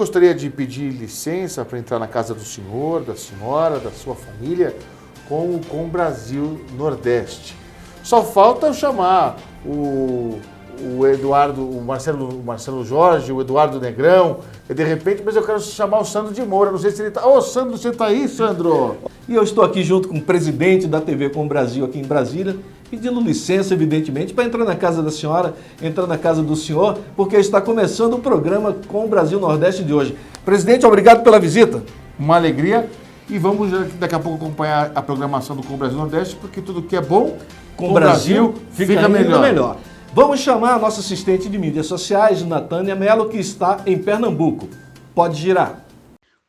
gostaria de pedir licença para entrar na casa do senhor, da senhora, da sua família, com o Brasil Nordeste. Só falta eu chamar o Eduardo, o Marcelo Jorge, o Eduardo Negrão, e de repente, mas eu quero chamar o Sandro de Moura, não sei se ele está... Ô, Sandro, você está aí, Sandro? E eu estou aqui junto com o presidente da TV Com o Brasil aqui em Brasília, pedindo licença, evidentemente, para entrar na casa da senhora, entrar na casa do senhor, porque está começando o programa Com o Brasil Nordeste de hoje. Presidente, obrigado pela visita. Uma alegria. E vamos daqui a pouco acompanhar a programação do Com o Brasil Nordeste, porque tudo que é bom com o Brasil fica melhor. Vamos chamar a nossa assistente de mídias sociais, Natânia Mello, que está em Pernambuco. Pode girar.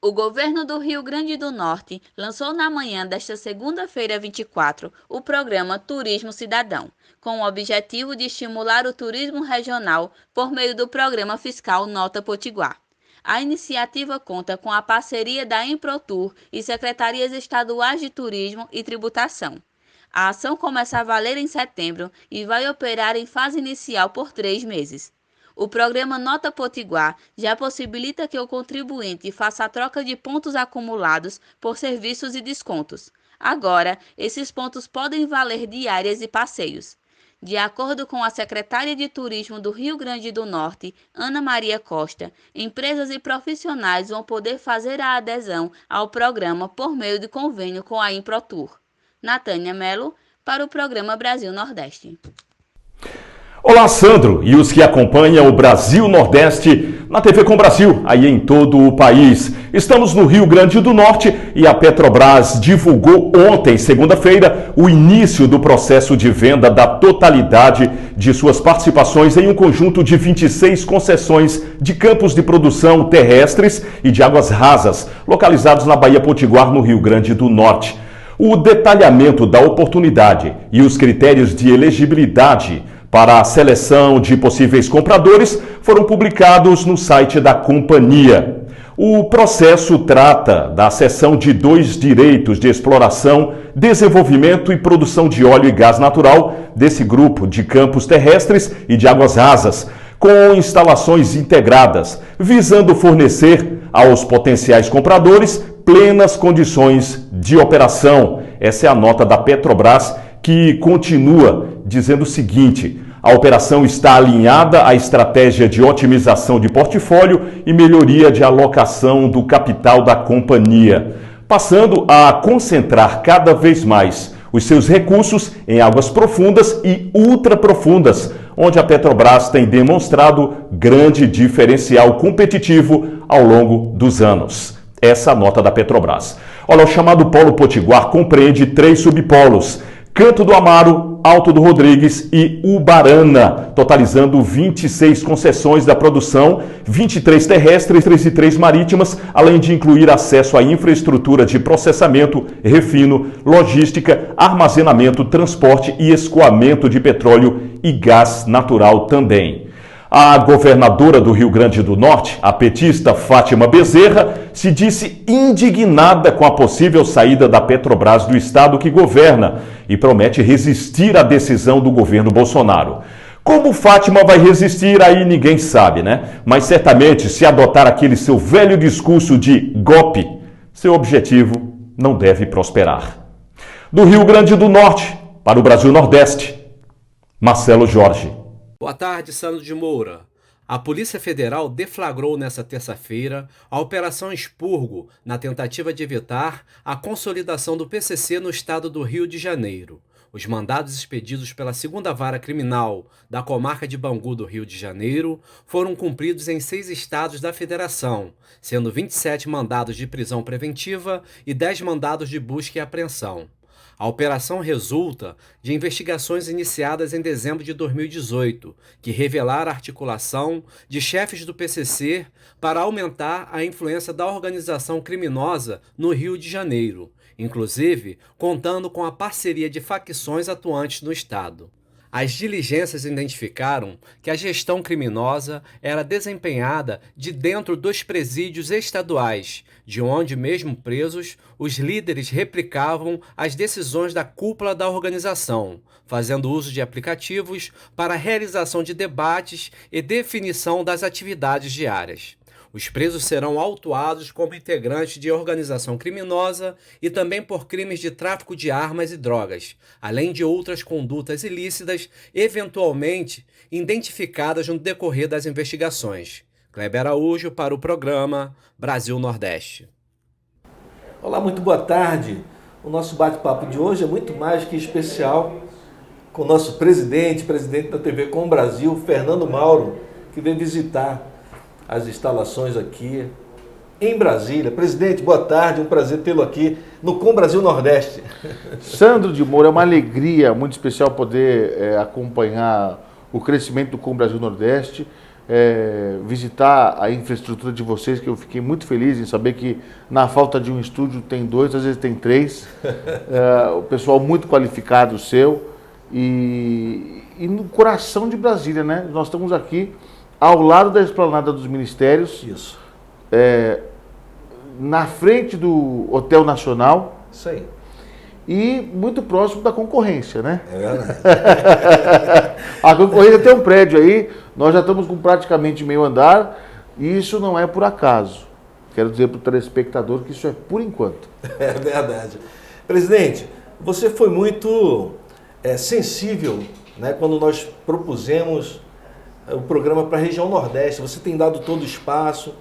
O governo do Rio Grande do Norte lançou na manhã desta segunda-feira 24 o programa Turismo Cidadão, com o objetivo de estimular o turismo regional por meio do programa fiscal Nota Potiguar. A iniciativa conta com a parceria da Improtur e secretarias estaduais de turismo e tributação. A ação começa a valer em setembro e vai operar em fase inicial por 3 meses. O programa Nota Potiguar já possibilita que o contribuinte faça a troca de pontos acumulados por serviços e descontos. Agora, esses pontos podem valer diárias e passeios. De acordo com a secretária de Turismo do Rio Grande do Norte, Ana Maria Costa, empresas e profissionais vão poder fazer a adesão ao programa por meio de convênio com a Improtur. Natânia Mello, para o programa Brasil Nordeste. Olá, Sandro, e os que acompanham o Brasil Nordeste na TV Com Brasil, aí em todo o país. Estamos no Rio Grande do Norte e a Petrobras divulgou ontem, segunda-feira, o início do processo de venda da totalidade de suas participações em um conjunto de 26 concessões de campos de produção terrestres e de águas rasas, localizados na Baía Potiguar, no Rio Grande do Norte. O detalhamento da oportunidade e os critérios de elegibilidade para a seleção de possíveis compradores foram publicados no site da companhia. O processo trata da cessão de 2 direitos de exploração, desenvolvimento e produção de óleo e gás natural desse grupo de campos terrestres e de águas rasas, com instalações integradas, visando fornecer aos potenciais compradores plenas condições de operação. Essa é a nota da Petrobras, que continua dizendo o seguinte: a operação está alinhada à estratégia de otimização de portfólio e melhoria de alocação do capital da companhia, passando a concentrar cada vez mais os seus recursos em águas profundas e ultraprofundas, onde a Petrobras tem demonstrado grande diferencial competitivo ao longo dos anos. Essa é a nota da Petrobras. Olha, o chamado Polo Potiguar compreende 3 subpolos: Canto do Amaro, Alto do Rodrigues e Ubarana, totalizando 26 concessões da produção, 23 terrestres e 3 marítimas, além de incluir acesso à infraestrutura de processamento, refino, logística, armazenamento, transporte e escoamento de petróleo e gás natural também. A governadora do Rio Grande do Norte, a petista Fátima Bezerra, se disse indignada com a possível saída da Petrobras do estado que governa e promete resistir à decisão do governo Bolsonaro. Como Fátima vai resistir, aí ninguém sabe, né? Mas certamente, se adotar aquele seu velho discurso de golpe, seu objetivo não deve prosperar. Do Rio Grande do Norte para o Brasil Nordeste, Marcelo Jorge. Boa tarde, Sandro de Moura. A Polícia Federal deflagrou nesta terça-feira a Operação Expurgo na tentativa de evitar a consolidação do PCC no estado do Rio de Janeiro. Os mandados expedidos pela 2ª Vara Criminal da comarca de Bangu do Rio de Janeiro foram cumpridos em 6 estados da federação, sendo 27 mandados de prisão preventiva e 10 mandados de busca e apreensão. A operação resulta de investigações iniciadas em dezembro de 2018, que revelaram a articulação de chefes do PCC para aumentar a influência da organização criminosa no Rio de Janeiro, inclusive contando com a parceria de facções atuantes no estado. As diligências identificaram que a gestão criminosa era desempenhada de dentro dos presídios estaduais, de onde, mesmo presos, os líderes replicavam as decisões da cúpula da organização, fazendo uso de aplicativos para a realização de debates e definição das atividades diárias. Os presos serão autuados como integrantes de organização criminosa e também por crimes de tráfico de armas e drogas, além de outras condutas ilícitas, eventualmente identificadas no decorrer das investigações. Kleber Araújo para o programa Brasil Nordeste. Olá, muito boa tarde. O nosso bate-papo de hoje é muito mais que especial com o nosso presidente da TV Com Brasil, Fernando Mauro, que veio visitar as instalações aqui em Brasília. Presidente, boa tarde, um prazer tê-lo aqui no Com Brasil Nordeste. Sandro de Moura, é uma alegria muito especial poder acompanhar o crescimento do Com Brasil Nordeste, visitar a infraestrutura de vocês, que eu fiquei muito feliz em saber que na falta de um estúdio tem 2, às vezes tem 3. O pessoal muito qualificado seu e no coração de Brasília, né? Nós estamos aqui ao lado da esplanada dos ministérios. Isso. Na frente do Hotel Nacional. Isso aí. E muito próximo da concorrência, né? É verdade. A concorrência tem um prédio aí, nós já estamos com praticamente meio andar, e isso não é por acaso. Quero dizer para o telespectador que isso é por enquanto. É verdade. Presidente, você foi muito sensível, né, quando nós propusemos o programa para a região Nordeste. Você tem dado todo o espaço.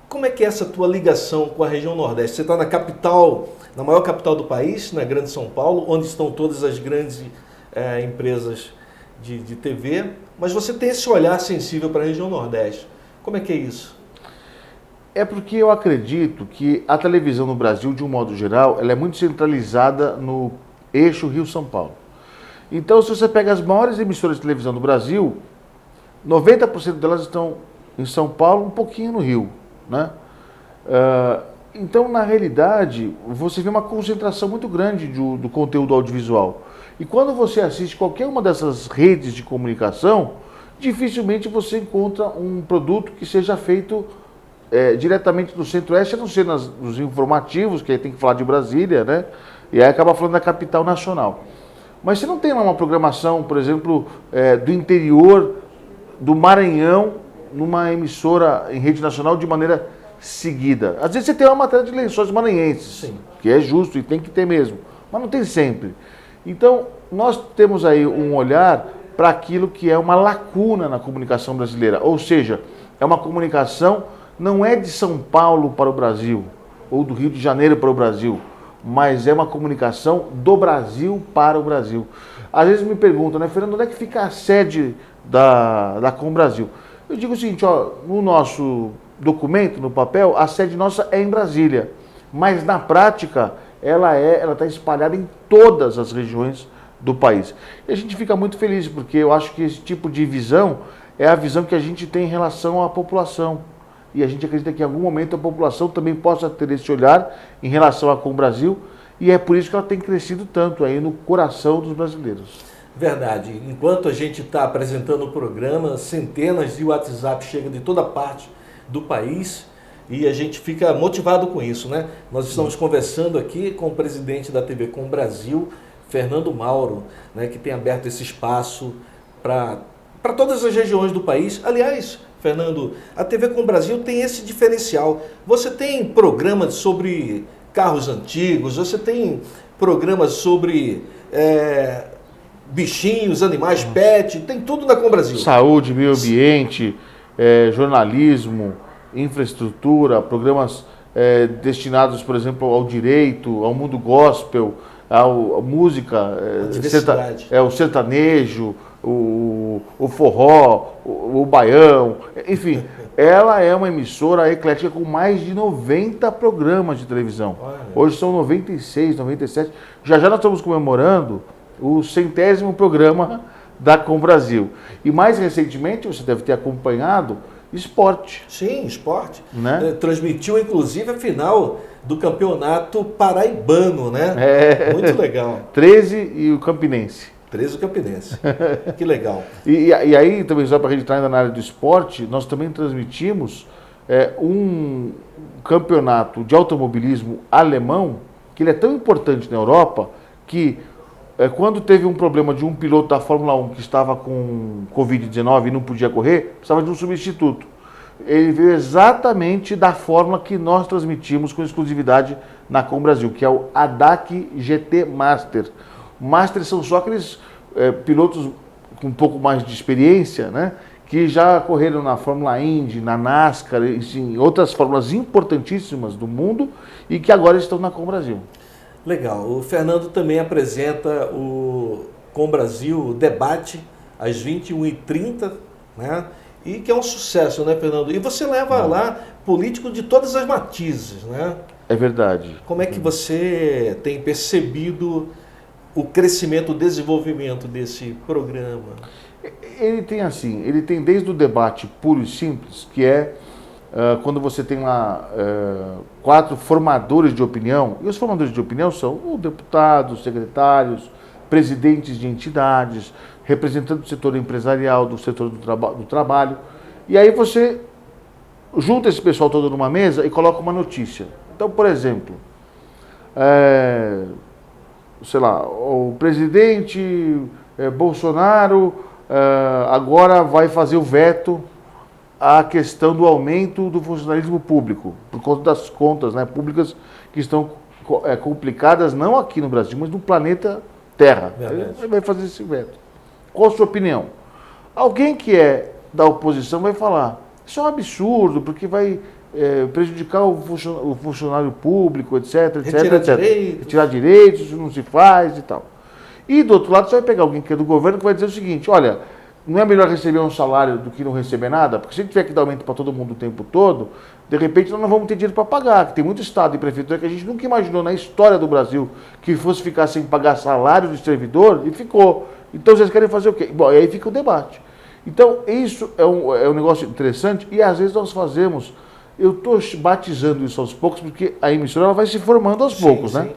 Como é que é essa tua ligação com a região Nordeste? Você está na capital, na maior capital do país, na Grande São Paulo, onde estão todas as grandes empresas de TV, mas você tem esse olhar sensível para a região Nordeste. Como é que é isso? É porque eu acredito que a televisão no Brasil, de um modo geral, ela é muito centralizada no eixo Rio-São Paulo. Então, se você pega as maiores emissoras de televisão do Brasil, 90% delas estão em São Paulo, um pouquinho no Rio, né? Então, na realidade, você vê uma concentração muito grande do conteúdo audiovisual. E quando você assiste qualquer uma dessas redes de comunicação, dificilmente você encontra um produto que seja feito diretamente do Centro-Oeste, a não ser nos informativos, que aí tem que falar de Brasília, né? E aí acaba falando da capital nacional. Mas você não tem lá uma programação, por exemplo, do interior do Maranhão, numa emissora em rede nacional de maneira seguida. Às vezes você tem uma matéria de Lençóis Maranhenses, sim, que é justo e tem que ter mesmo, mas não tem sempre. Então, nós temos aí um olhar para aquilo que é uma lacuna na comunicação brasileira, ou seja, é uma comunicação, não é de São Paulo para o Brasil, ou do Rio de Janeiro para o Brasil, mas é uma comunicação do Brasil para o Brasil. Às vezes me perguntam, né, Fernando, onde é que fica a sede da Com Brasil? Eu digo o seguinte, ó, no nosso documento, no papel, a sede nossa é em Brasília, mas na prática ela está espalhada em todas as regiões do país. E a gente fica muito feliz, porque eu acho que esse tipo de visão é a visão que a gente tem em relação à população. E a gente acredita que em algum momento a população também possa ter esse olhar em relação à Com Brasil, e é por isso que ela tem crescido tanto aí no coração dos brasileiros. Verdade. Enquanto a gente está apresentando o programa, centenas de WhatsApp chegam de toda parte do país e a gente fica motivado com isso, né? Nós estamos conversando aqui com o presidente da TV Com Brasil, Fernando Mauro, né, que tem aberto esse espaço para todas as regiões do país. Aliás, Fernando, a TV Com Brasil tem esse diferencial. Você tem programas sobre carros antigos, você tem programas sobre bichinhos, animais, pet, tem tudo na Com Brasil. Saúde, meio ambiente, jornalismo, infraestrutura, programas destinados, por exemplo, ao direito, ao mundo gospel, à música, o sertanejo, o forró, o baião, enfim, ela é uma emissora eclética com mais de 90 programas de televisão. Hoje são 96, 97, já nós estamos comemorando o 100º programa da Com Brasil. E mais recentemente, você deve ter acompanhado, esporte. Sim, esporte. Né? Transmitiu, inclusive, a final do campeonato paraibano, né? Muito legal. 13 e o Campinense. 13 o Campinense. Que legal. E aí, também só para a gente estar ainda na área do esporte, nós também transmitimos um campeonato de automobilismo alemão, que ele é tão importante na Europa, que quando teve um problema de um piloto da Fórmula 1 que estava com Covid-19 e não podia correr, precisava de um substituto. ele veio exatamente da fórmula que nós transmitimos com exclusividade na Com Brasil, que é o ADAC GT Master. Master são só aqueles pilotos com um pouco mais de experiência, né, que já correram na Fórmula Indy, na NASCAR, em outras fórmulas importantíssimas do mundo e que agora estão na Com Brasil. Legal. O Fernando também apresenta o Com Brasil Debate às 21h30, né? E que é um sucesso, né, Fernando? E você leva lá políticos de todas as matizes, né? É verdade. Como é que você tem percebido o crescimento, o desenvolvimento desse programa? Ele tem desde o debate puro e simples, que é quando você tem lá 4 formadores de opinião, e os formadores de opinião são os deputados, secretários, presidentes de entidades, representantes do setor empresarial, do setor do trabalho, e aí você junta esse pessoal todo numa mesa e coloca uma notícia. Então, por exemplo, sei lá, o presidente Bolsonaro agora vai fazer o veto à questão do aumento do funcionalismo público, por conta das contas, né, públicas que estão complicadas, não aqui no Brasil, mas no planeta Terra. Ele vai fazer esse veto. Qual a sua opinião? Alguém que é da oposição vai falar, isso é um absurdo, porque vai prejudicar o funcionário público, etc, retirar direitos, isso não se faz e tal. E do outro lado você vai pegar alguém que é do governo que vai dizer o seguinte, olha, não é melhor receber um salário do que não receber nada? Porque se a gente tiver que dar aumento para todo mundo o tempo todo, de repente nós não vamos ter dinheiro para pagar, que tem muito estado e prefeitura que a gente nunca imaginou na história do Brasil que fosse ficar sem pagar salário de servidor e ficou. Então vocês querem fazer o quê? Bom, e aí fica o debate. Então isso é um negócio interessante e às vezes nós fazemos, eu estou batizando isso aos poucos porque a emissora ela vai se formando aos poucos, né?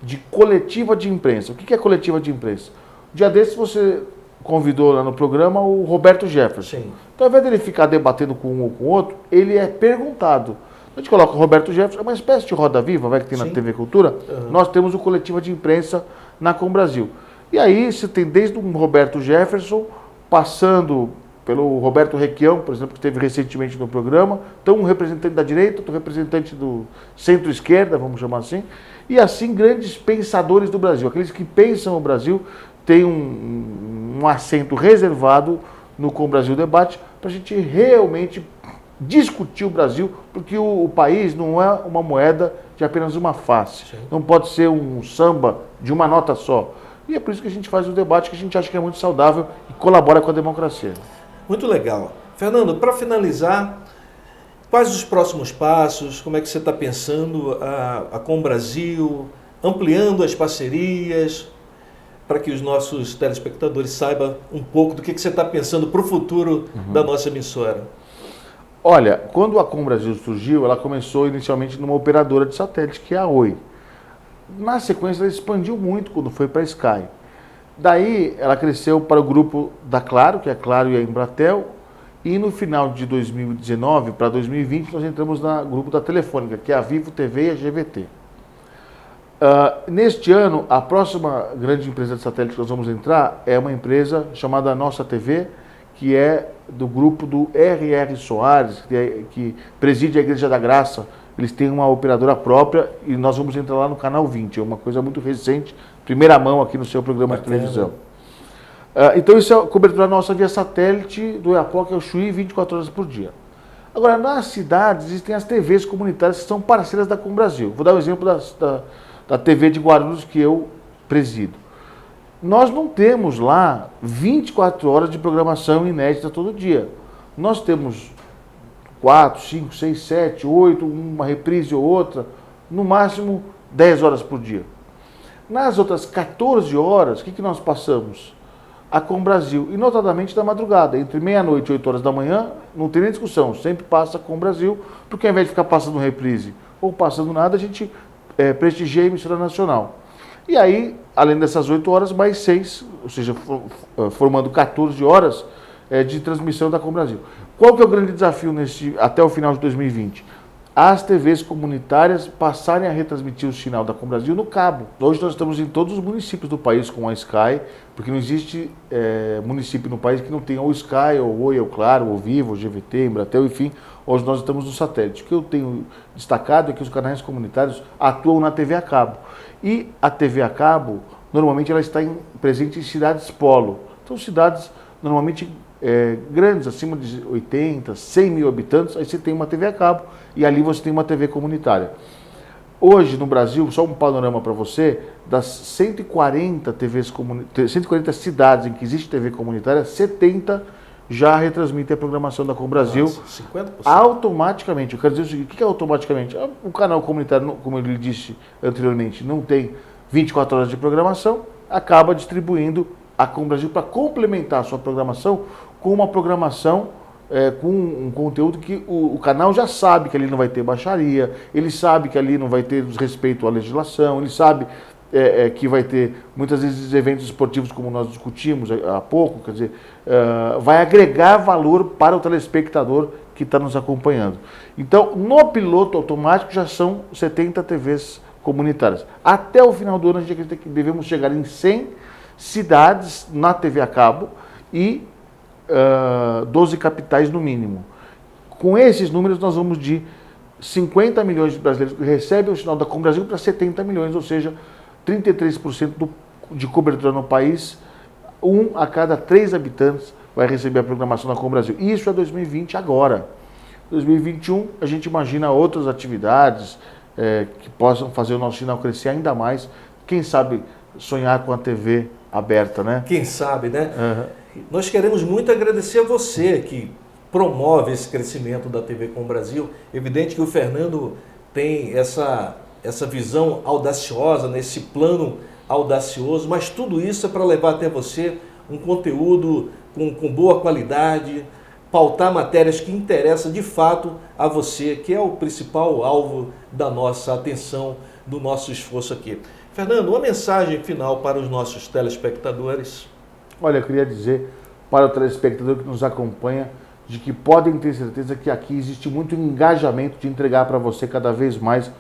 De coletiva de imprensa. O que é coletiva de imprensa? Um dia desses você convidou lá no programa o Roberto Jefferson. Sim. Então, ao invés dele ficar debatendo com um ou com o outro, ele é perguntado. A gente coloca o Roberto Jefferson, é uma espécie de roda viva, vai que tem na TV Cultura. Nós temos o coletiva de imprensa na Com Brasil. E aí você tem desde o Roberto Jefferson, passando pelo Roberto Requião, por exemplo, que esteve recentemente no programa, então um representante da direita, outro representante do centro-esquerda, vamos chamar assim, e assim grandes pensadores do Brasil, aqueles que pensam o Brasil, têm um assento reservado no Com Brasil Debate, para a gente realmente discutir o Brasil, porque o país não é uma moeda de apenas uma face, não pode ser um samba de uma nota só. E é por isso que a gente faz o debate, que a gente acha que é muito saudável e colabora com a democracia. Muito legal. Fernando, para finalizar, quais os próximos passos? Como é que você está pensando a Com Brasil, ampliando as parcerias, para que os nossos telespectadores saibam um pouco do que você está pensando para o futuro da nossa emissora? Olha, quando a Com Brasil surgiu, ela começou inicialmente numa operadora de satélite, que é a Oi. Na sequência, ela expandiu muito quando foi para a Sky. Daí, ela cresceu para o grupo da Claro, que é a Claro e a Embratel, e no final de 2019 para 2020, nós entramos no grupo da Telefônica, que é a Vivo TV e a GVT. Neste ano, a próxima grande empresa de satélite que nós vamos entrar é uma empresa chamada Nossa TV, que é do grupo do R.R. Soares, que preside a Igreja da Graça. Eles têm uma operadora própria e nós vamos entrar lá no Canal 20. É uma coisa muito recente, primeira mão aqui no seu programa de televisão. Então isso é a cobertura nossa via satélite do Oiapoque ao Chuí, 24 horas por dia. Agora, nas cidades existem as TVs comunitárias que são parceiras da Com Brasil. Vou dar um exemplo da TV de Guarulhos que eu presido. Nós não temos lá 24 horas de programação inédita todo dia. Nós temos 4, 5, 6, 7, 8, uma reprise ou outra, no máximo 10 horas por dia. Nas outras 14 horas, o que nós passamos? A Com Brasil, e notadamente da madrugada, entre meia-noite e 8 horas da manhã, não tem nem discussão, sempre passa a Com Brasil, porque ao invés de ficar passando reprise ou passando nada, a gente prestigia a emissora nacional. E aí, além dessas 8 horas, mais 6, ou seja, formando 14 horas de transmissão da Com Brasil. Qual que é o grande desafio até o final de 2020? as TVs comunitárias passarem a retransmitir o sinal da Combrasil no cabo. Hoje nós estamos em todos os municípios do país com a Sky, porque não existe município no país que não tenha ou Sky, ou Oi, ou Claro, ou Vivo, ou GVT, Embratel, enfim. Hoje nós estamos no satélite. O que eu tenho destacado é que os canais comunitários atuam na TV a cabo. E a TV a cabo, normalmente ela está presente em cidades polo. Então cidades normalmente grandes, acima de 80, 100 mil habitantes, aí você tem uma TV a cabo e ali você tem uma TV comunitária. Hoje no Brasil, só um panorama para você, das 140 140 cidades em que existe TV comunitária, 70 já retransmitem a programação da Combrasil. Nossa, 50%. Automaticamente. Eu quero dizer o seguinte, o que é automaticamente? O canal comunitário, como eu lhe disse anteriormente, não tem 24 horas de programação, acaba distribuindo a Combrasil para complementar a sua programação com uma programação com um conteúdo que o canal já sabe que ali não vai ter baixaria, ele sabe que ali não vai ter desrespeito à legislação, ele sabe que vai ter muitas vezes eventos esportivos como nós discutimos há pouco, quer dizer, vai agregar valor para o telespectador que está nos acompanhando. Então, no piloto automático já são 70 TVs comunitárias. Até o final do ano a gente acredita que devemos chegar em 100 cidades na TV a cabo e 12 capitais no mínimo. Com esses números nós vamos de 50 milhões de brasileiros que recebem o sinal da Combrasil para 70 milhões, ou seja, 33% de cobertura no país, 1 a cada 3 habitantes vai receber a programação da Combrasil. Isso é 2020 agora. 2021 a gente imagina outras atividades que possam fazer o nosso sinal crescer ainda mais. Quem sabe sonhar com a TV aberta, né? Quem sabe, né? Nós queremos muito agradecer a você que promove esse crescimento da TV Combrasil. Evidente que o Fernando tem essa visão audaciosa, nesse plano audacioso, mas tudo isso é para levar até você um conteúdo com boa qualidade, pautar matérias que interessam de fato a você, que é o principal alvo da nossa atenção, do nosso esforço aqui. Fernando, uma mensagem final para os nossos telespectadores. Olha, eu queria dizer para o telespectador que nos acompanha de que podem ter certeza que aqui existe muito engajamento de entregar para você cada vez mais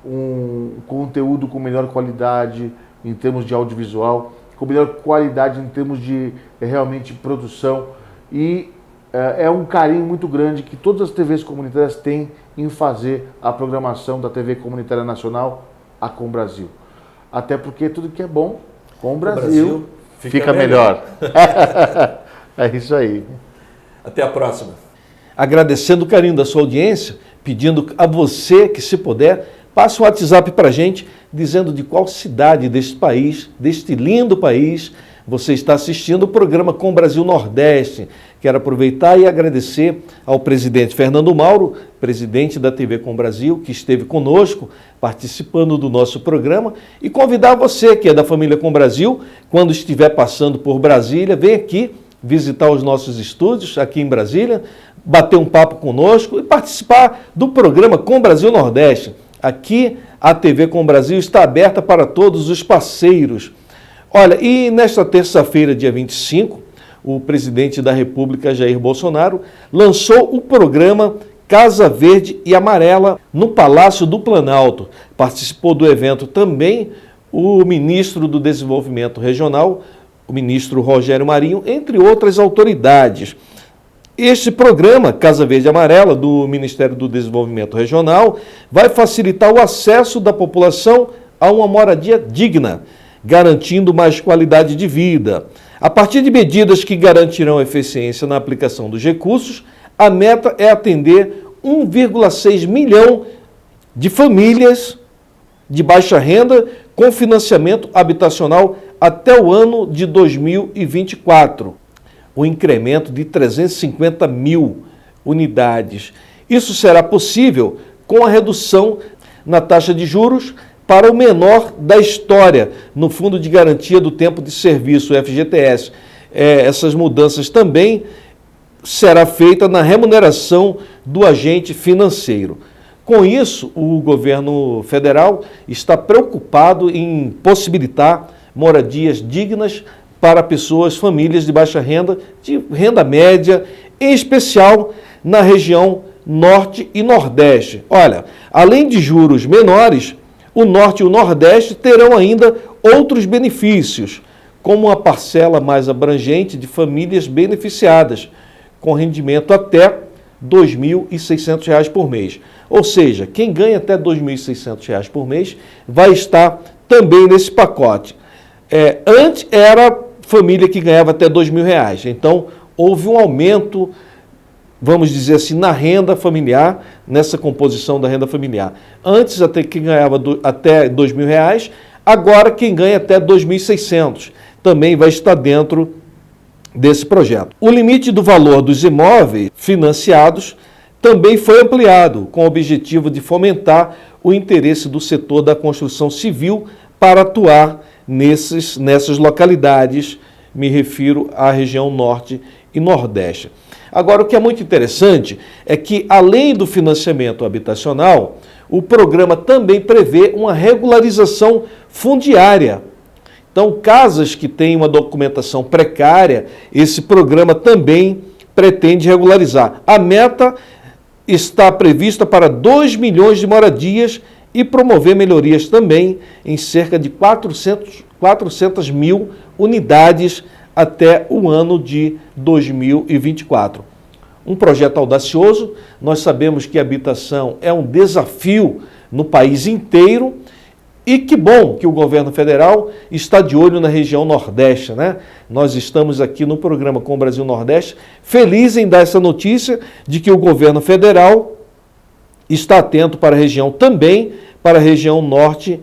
um conteúdo com melhor qualidade em termos de audiovisual, com melhor qualidade em termos de realmente produção, e é um carinho muito grande que todas as TVs comunitárias têm em fazer a programação da TV Comunitária Nacional, a Combrasil. Até porque tudo que é bom com o Brasil fica melhor. É isso aí. Até a próxima. Agradecendo o carinho da sua audiência, pedindo a você que, se puder, passe um WhatsApp para a gente, dizendo de qual cidade deste país, deste lindo país, você está assistindo o programa Combrasil Nordeste. Quero aproveitar e agradecer ao presidente Fernando Mauro, presidente da TV Combrasil, que esteve conosco participando do nosso programa, e convidar você, que é da família Combrasil, quando estiver passando por Brasília, vem aqui visitar os nossos estúdios aqui em Brasília, bater um papo conosco e participar do programa Combrasil Nordeste. Aqui a TV Combrasil está aberta para todos os parceiros. Olha, e nesta terça-feira, dia 25, o presidente da República, Jair Bolsonaro, lançou o programa Casa Verde e Amarela no Palácio do Planalto. Participou do evento também o ministro do Desenvolvimento Regional, o ministro Rogério Marinho, entre outras autoridades. Este programa, Casa Verde e Amarela, do Ministério do Desenvolvimento Regional, vai facilitar o acesso da população a uma moradia digna, garantindo mais qualidade de vida. A partir de medidas que garantirão eficiência na aplicação dos recursos, a meta é atender 1,6 milhão de famílias de baixa renda com financiamento habitacional até o ano de 2024. Um incremento de 350 mil unidades. Isso será possível com a redução na taxa de juros para o menor da história no Fundo de Garantia do Tempo de Serviço, o FGTS. Essas mudanças também será feita na remuneração do agente financeiro. Com isso, o governo federal está preocupado em possibilitar moradias dignas para pessoas, famílias de baixa renda, de renda média, em especial na região Norte e Nordeste. Olha, além de juros menores, o Norte e o Nordeste terão ainda outros benefícios, como uma parcela mais abrangente de famílias beneficiadas, com rendimento até R$ 2.600 por mês. Ou seja, quem ganha até R$ 2.600 por mês vai estar também nesse pacote. Antes era família que ganhava até R$ 2.000. Então, houve um aumento, vamos dizer assim, na renda familiar, nessa composição da renda familiar. Antes, até quem ganhava até R$ 2.000, agora quem ganha até R$ 2.600 também vai estar dentro desse projeto. O limite do valor dos imóveis financiados também foi ampliado, com o objetivo de fomentar o interesse do setor da construção civil para atuar nessas localidades, me refiro à região Norte e Nordeste. Agora, o que é muito interessante é que, além do financiamento habitacional, o programa também prevê uma regularização fundiária. Então, casas que têm uma documentação precária, esse programa também pretende regularizar. A meta está prevista para 2 milhões de moradias e promover melhorias também em cerca de 400 mil unidades até o ano de 2024. Um projeto audacioso, nós sabemos que a habitação é um desafio no país inteiro e que bom que o governo federal está de olho na região Nordeste, né? Nós estamos aqui no programa Com o Brasil Nordeste, felizes em dar essa notícia de que o governo federal está atento para a região também, para a região Norte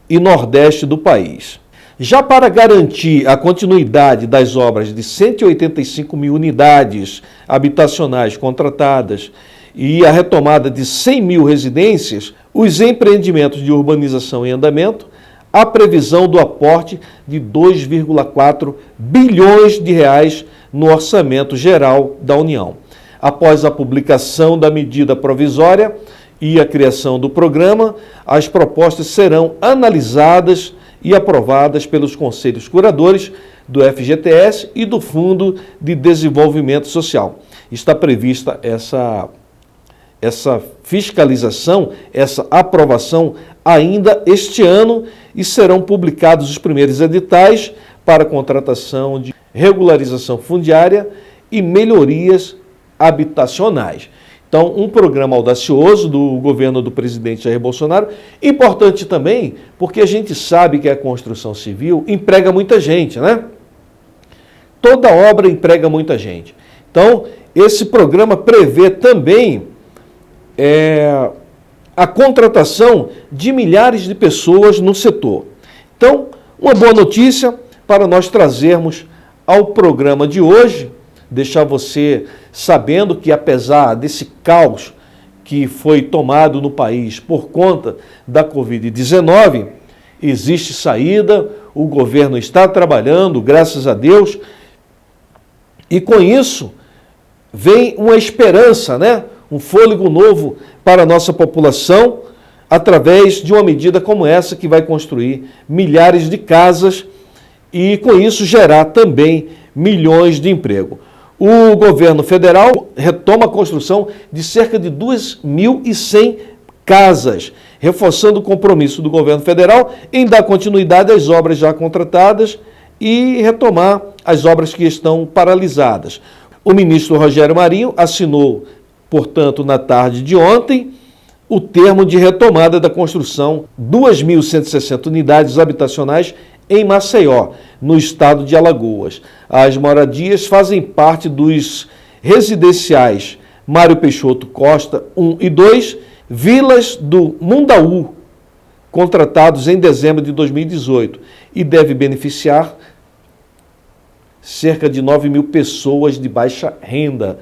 e Nordeste do país. Já para garantir a continuidade das obras de 185 mil unidades habitacionais contratadas e a retomada de 100 mil residências, os empreendimentos de urbanização em andamento, a previsão do aporte de 2,4 bilhões de reais no orçamento geral da União. Após a publicação da medida provisória e a criação do programa, as propostas serão analisadas e aprovadas pelos conselhos curadores do FGTS e do Fundo de Desenvolvimento Social. Está prevista essa fiscalização, essa aprovação ainda este ano e serão publicados os primeiros editais para contratação de regularização fundiária e melhorias habitacionais. Então, um programa audacioso do governo do presidente Jair Bolsonaro, importante também porque a gente sabe que a construção civil emprega muita gente, né? Toda obra emprega muita gente. Então, esse programa prevê também a contratação de milhares de pessoas no setor. Então, uma boa notícia para nós trazermos ao programa de hoje, deixar você sabendo que, apesar desse caos que foi tomado no país por conta da Covid-19, existe saída, o governo está trabalhando, graças a Deus, e com isso vem uma esperança, né? Um fôlego novo para a nossa população, através de uma medida como essa, que vai construir milhares de casas e, com isso, gerar também milhões de emprego. O governo federal retoma a construção de cerca de 2.100 casas, reforçando o compromisso do governo federal em dar continuidade às obras já contratadas e retomar as obras que estão paralisadas. O ministro Rogério Marinho assinou, portanto, na tarde de ontem, o termo de retomada da construção de 2.160 unidades habitacionais em Maceió, no estado de Alagoas. As moradias fazem parte dos residenciais Mário Peixoto Costa 1 e 2, Vilas do Mundaú, contratados em dezembro de 2018, e deve beneficiar cerca de 9 mil pessoas de baixa renda.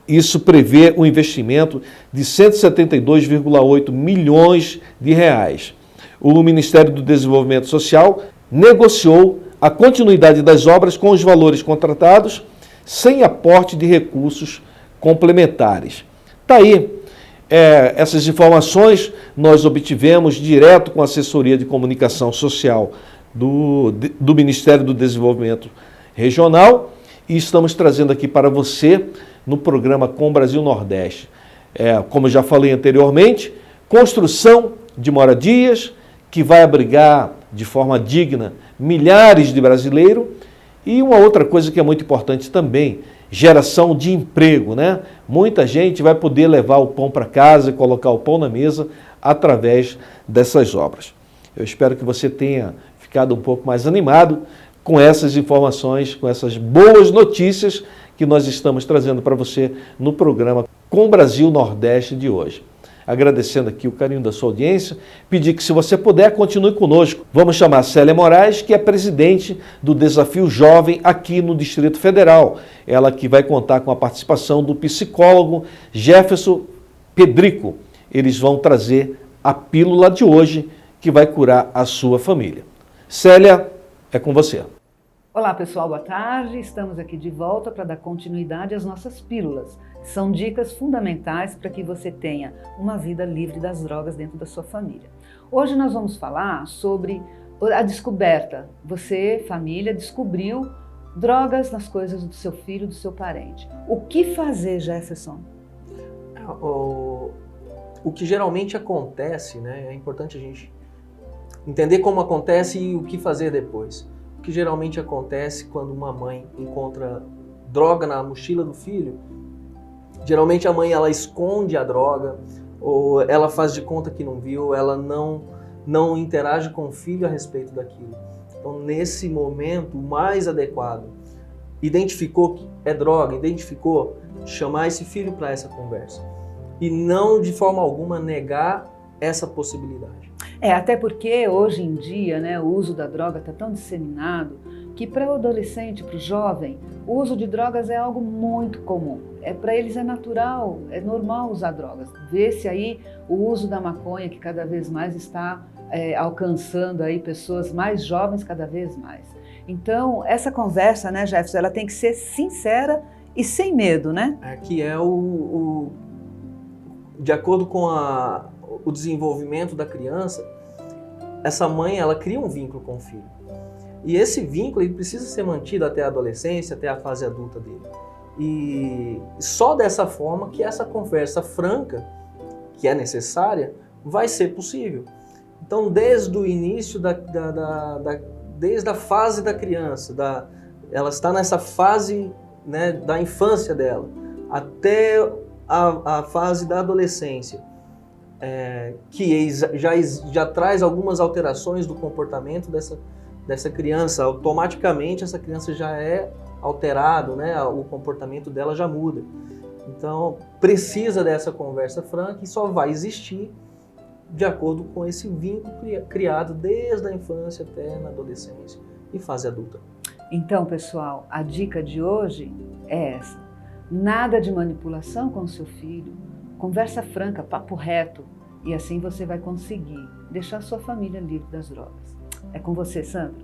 Isso prevê um investimento de 172,8 milhões de reais. O Ministério do Desenvolvimento Social negociou a continuidade das obras com os valores contratados, sem aporte de recursos complementares. Está aí. Essas informações nós obtivemos direto com a assessoria de comunicação social do Ministério do Desenvolvimento Regional e estamos trazendo aqui para você no programa Com Brasil Nordeste. Como eu já falei anteriormente, construção de moradias que vai abrigar de forma digna milhares de brasileiros. E uma outra coisa que é muito importante também, geração de emprego, né? Muita gente vai poder levar o pão para casa e colocar o pão na mesa através dessas obras. Eu espero que você tenha ficado um pouco mais animado com essas informações, com essas boas notícias que nós estamos trazendo para você no programa Com Brasil Nordeste de hoje. Agradecendo aqui o carinho da sua audiência, pedir que, se você puder, continue conosco. Vamos chamar Célia Moraes, que é presidente do Desafio Jovem aqui no Distrito Federal. Ela que vai contar com a participação do psicólogo Jefferson Pedrico. Eles vão trazer a pílula de hoje que vai curar a sua família. Célia, é com você. Olá pessoal, boa tarde. Estamos aqui de volta para dar continuidade às nossas pílulas. São dicas fundamentais para que você tenha uma vida livre das drogas dentro da sua família. Hoje nós vamos falar sobre a descoberta. Você, família, descobriu drogas nas coisas do seu filho, do seu parente. O que fazer, Jefferson? O que geralmente acontece, né? É importante a gente entender como acontece e o que fazer depois. O que geralmente acontece quando uma mãe encontra droga na mochila do filho, geralmente a mãe ela esconde a droga, ou ela faz de conta que não viu, ela não interage com o filho a respeito daquilo. Então, nesse momento, o mais adequado, identificou que é droga, identificou, chamar esse filho para essa conversa. E não, de forma alguma, negar essa possibilidade. Até porque hoje em dia, né, o uso da droga está tão disseminado que para o adolescente, para o jovem, o uso de drogas é algo muito comum. Para eles é natural, é normal usar drogas. Vê-se aí o uso da maconha, que cada vez mais está alcançando aí pessoas mais jovens cada vez mais. Então, essa conversa, né, Jefferson, ela tem que ser sincera e sem medo, né? Que é de acordo com o desenvolvimento da criança, essa mãe ela cria um vínculo com o filho. E esse vínculo ele precisa ser mantido até a adolescência, até a fase adulta dele. E só dessa forma que essa conversa franca, que é necessária, vai ser possível. Então, desde o início, desde a fase da criança, ela está nessa fase, né, da infância dela, até a fase da adolescência, que já traz algumas alterações do comportamento dessa criança. Automaticamente essa criança já é alterado, né? O comportamento dela já muda. Então precisa dessa conversa franca, e só vai existir de acordo com esse vínculo criado desde a infância até na adolescência e fase adulta. Então, pessoal, a dica de hoje é essa. Nada de manipulação com o seu filho, conversa franca, papo reto, e assim você vai conseguir deixar sua família livre das drogas. É com você, Sandra.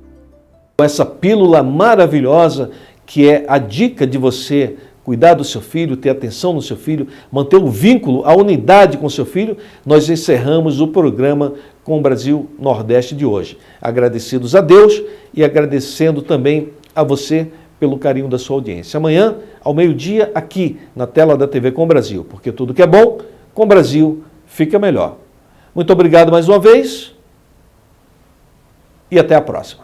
Essa pílula maravilhosa que é a dica de você cuidar do seu filho, ter atenção no seu filho, manter o vínculo, a unidade com o seu filho, nós encerramos o programa Com o Brasil Nordeste de hoje. Agradecidos a Deus e agradecendo também a você pelo carinho da sua audiência. Amanhã, ao meio-dia, aqui na tela da TV Com Brasil, porque tudo que é bom, com o Brasil fica melhor. Muito obrigado mais uma vez e até a próxima.